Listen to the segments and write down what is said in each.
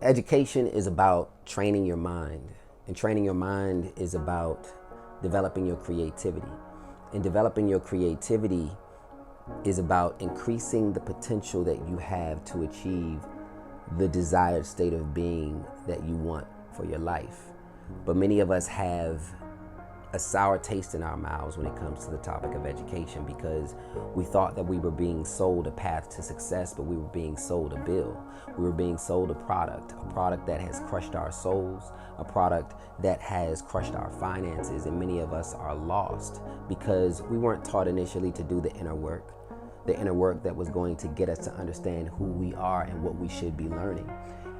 Education is about training your mind, and training your mind is about developing your creativity. And developing your creativity is about increasing the potential that you have to achieve the desired state of being that you want for your life. But many of us have a sour taste in our mouths when it comes to the topic of education, because we thought that we were being sold a path to success, but we were being sold a bill. We were being sold a product that has crushed our souls, a product that has crushed our finances, and many of us are lost because we weren't taught initially to do the inner work that was going to get us to understand who we are and what we should be learning.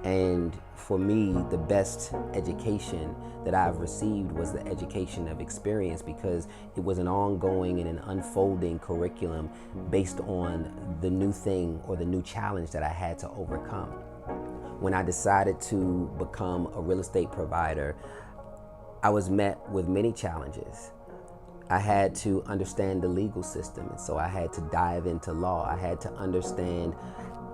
And for me, the best education that I've received was the education of experience, because it was an ongoing and an unfolding curriculum based on the new thing or the new challenge that I had to overcome. When I decided to become a real estate provider, I was met with many challenges. I had to understand the legal system, and so I had to dive into law. I had to understand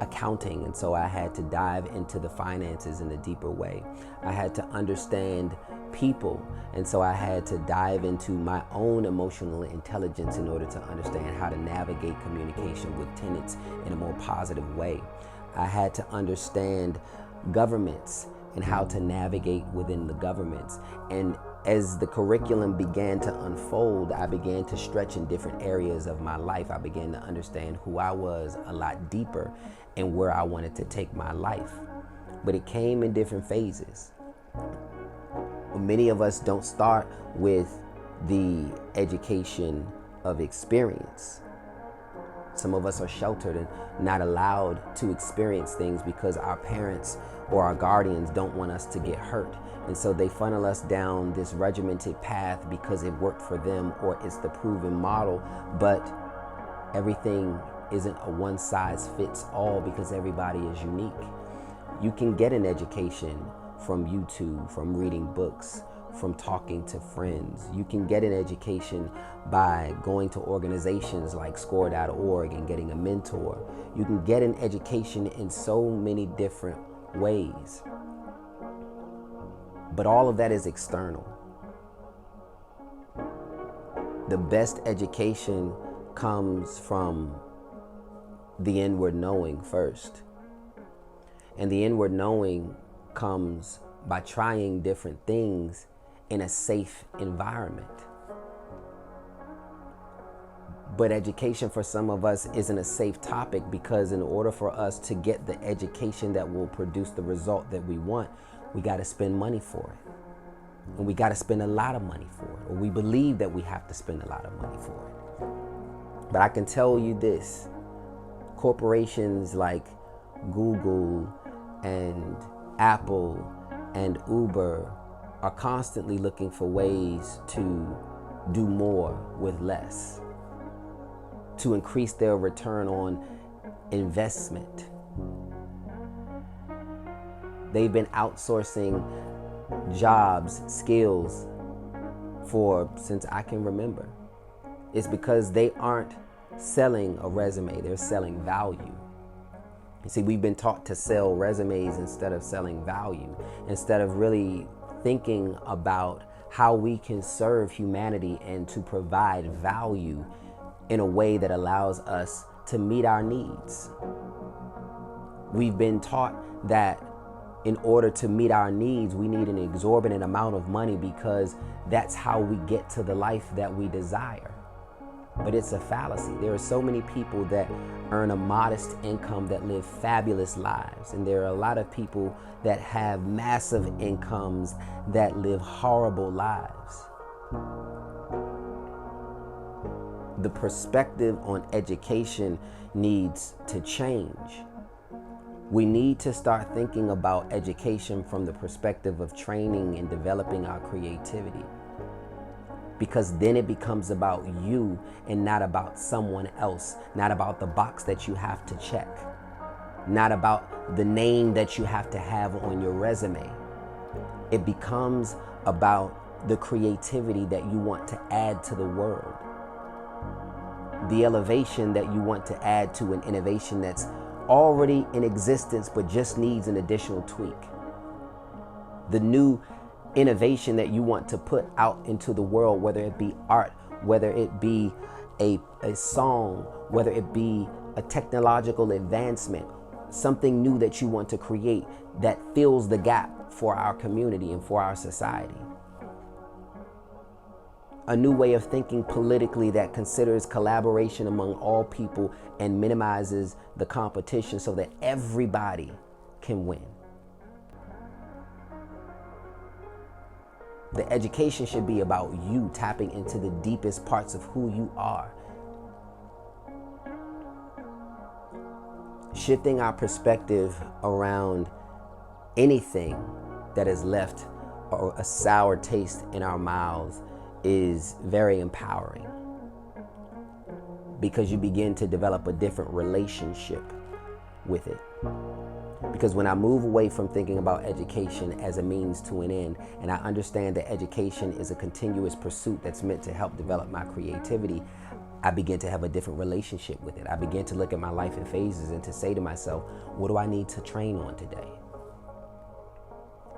accounting, and so I had to dive into the finances in a deeper way. I had to understand people, and so I had to dive into my own emotional intelligence in order to understand how to navigate communication with tenants in a more positive way. I had to understand governments and how to navigate within the governments. And as the curriculum began to unfold, I began to stretch in different areas of my life. I began to understand who I was a lot deeper and where I wanted to take my life. But it came in different phases. Many of us don't start with the education of experience. Some of us are sheltered and not allowed to experience things because our parents or our guardians don't want us to get hurt. And so they funnel us down this regimented path because it worked for them or it's the proven model. But everything isn't a one size fits all, because everybody is unique. You can get an education from YouTube, from reading books, from talking to friends. You can get an education by going to organizations like score.org and getting a mentor. You can get an education in so many different ways. But all of that is external. The best education comes from the inward knowing first. And the inward knowing comes by trying different things in a safe environment. But education for some of us isn't a safe topic, because in order for us to get the education that will produce the result that we want, we got to spend money for it. And we got to spend a lot of money for it, or we believe that we have to spend a lot of money for it. But I can tell you this, corporations like Google and Apple and Uber are constantly looking for ways to do more with less, to increase their return on investment. They've been outsourcing jobs, skills since I can remember. It's because they aren't selling a resume, they're selling value. You see, we've been taught to sell resumes instead of selling value, instead of really thinking about how we can serve humanity and to provide value in a way that allows us to meet our needs. We've been taught that in order to meet our needs, we need an exorbitant amount of money, because that's how we get to the life that we desire. But it's a fallacy. There are so many people that earn a modest income that live fabulous lives. And there are a lot of people that have massive incomes that live horrible lives. The perspective on education needs to change. We need to start thinking about education from the perspective of training and developing our creativity. Because then it becomes about you and not about someone else, not about the box that you have to check, not about the name that you have to have on your resume. It becomes about the creativity that you want to add to the world, the elevation that you want to add to an innovation that's already in existence but just needs an additional tweak. the new innovation that you want to put out into the world, whether it be art, whether it be a song, whether it be a technological advancement, something new that you want to create that fills the gap for our community and for our society. A new way of thinking politically that considers collaboration among all people and minimizes the competition so that everybody can win. The education should be about you tapping into the deepest parts of who you are. Shifting our perspective around anything that has left a sour taste in our mouths is very empowering, because you begin to develop a different relationship with it. Because when I move away from thinking about education as a means to an end, and I understand that education is a continuous pursuit that's meant to help develop my creativity, I begin to have a different relationship with it. I begin to look at my life in phases and to say to myself, what do I need to train on today?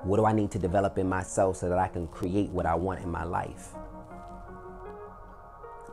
What do I need to develop in myself so that I can create what I want in my life?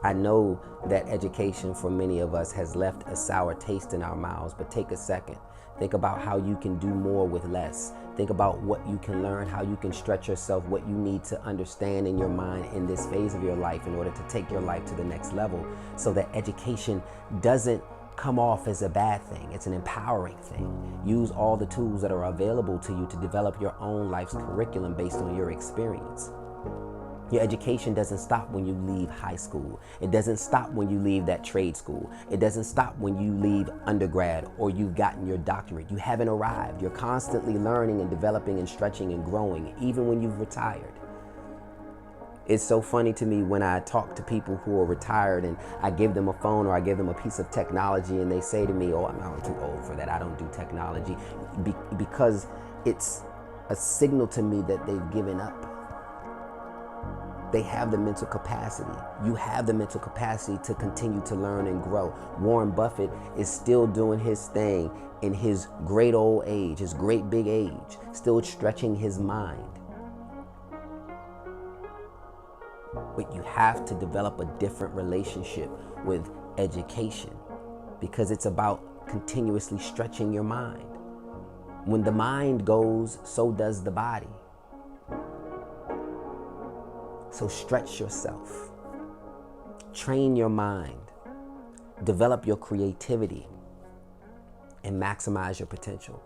I know that education for many of us has left a sour taste in our mouths, but take a second. Think about how you can do more with less. Think about what you can learn, how you can stretch yourself, what you need to understand in your mind in this phase of your life in order to take your life to the next level, so that education doesn't come off as a bad thing. It's an empowering thing. Use all the tools that are available to you to develop your own life's curriculum based on your experience. Your education doesn't stop when you leave high school. It doesn't stop when you leave that trade school. It doesn't stop when you leave undergrad or you've gotten your doctorate. You haven't arrived. You're constantly learning and developing and stretching and growing, even when you've retired. It's so funny to me when I talk to people who are retired and I give them a phone or I give them a piece of technology and they say to me, oh, I'm too old for that. I don't do technology. Because it's a signal to me that they've given up. They have the mental capacity. You have the mental capacity to continue to learn and grow. Warren Buffett is still doing his thing in his great old age, his great big age, still stretching his mind. But you have to develop a different relationship with education, because it's about continuously stretching your mind. When the mind goes, so does the body. So stretch yourself, train your mind, develop your creativity, and maximize your potential.